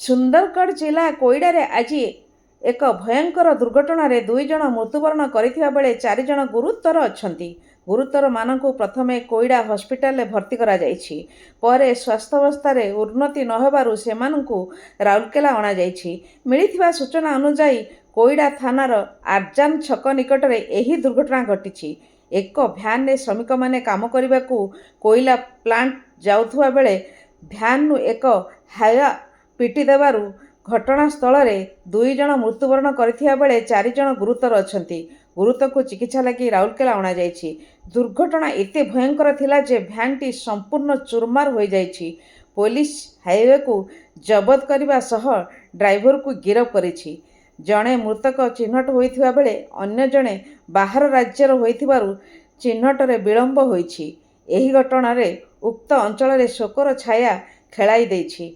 ସୁନ୍ଦରଗଡ଼ ଜିଲ୍ଲା କୋଇଡ଼ାରେ ଆଜି ଏକ ଭୟଙ୍କର ଦୁର୍ଘଟଣାରେ 2 ଜଣ ମୃତ୍ୟୁବରଣ କରିଥିବା ବେଳେ 4 ଜଣ ଗୁରୁତର ଅଛନ୍ତି। ଗୁରୁତରମାନଙ୍କୁ ପ୍ରଥମେ କୋଇଡ଼ା ହସ୍ପିଟାଲରେ ଭର୍ତ୍ତି କରାଯାଇଛି। ପରେ ସ୍ୱାସ୍ଥ୍ୟାବସ୍ଥାରେ ଉନ୍ନତି ନ ହେବାରୁ ସେମାନଙ୍କୁ ରାଉରକେଲା ଅଣାଯାଇଛି। ମିଳିଥିବା ସୂଚନା ଅନୁଯାୟୀ କୋଇଡ଼ା ଥାନାର ଆର୍ଜାନ ଛକ ନିକଟରେ ଏହି ଦୁର୍ଘଟଣା ଘଟିଛି। ଏକ ଭ୍ୟାନରେ ଶ୍ରମିକମାନେ କାମ କରିବାକୁ କୋଇଲା ପ୍ଲାଣ୍ଟ ଯାଉଥିବା ବେଳେ ଭ୍ୟାନ୍ରୁ ଏକ ହାଇବା ପିଟି ଦେବାରୁ ଘଟଣାସ୍ଥଳରେ 2 ଜଣ ମୃତ୍ୟୁବରଣ କରିଥିବା ବେଳେ 4 ଜଣ ଗୁରୁତର ଅଛନ୍ତି। ଗୁରୁତରଙ୍କୁ ଚିକିତ୍ସା ଲାଗି ରାଉରକେଲା ଅଣାଯାଇଛି। ଦୁର୍ଘଟଣା ଏତେ ଭୟଙ୍କର ଥିଲା ଯେ ଭ୍ୟାନ୍ଟି ସମ୍ପୂର୍ଣ୍ଣ ଚୁରମାର ହୋଇଯାଇଛି। ପୋଲିସ ହାଇୱାକୁ ଜବତ କରିବା ସହ ଡ୍ରାଇଭରକୁ ଗିରଫ କରିଛି। ଜଣେ ମୃତକ ଚିହ୍ନଟ ହୋଇଥିବା ବେଳେ ଅନ୍ୟ ଜଣେ ବାହାର ରାଜ୍ୟର ହୋଇଥିବାରୁ ଚିହ୍ନଟରେ ବିଳମ୍ବ ହୋଇଛି। ଏହି ଘଟଣାରେ ଉକ୍ତ ଅଞ୍ଚଳରେ ଶୋକର ଛାୟା ଖେଳାଇ ଦେଇଛି।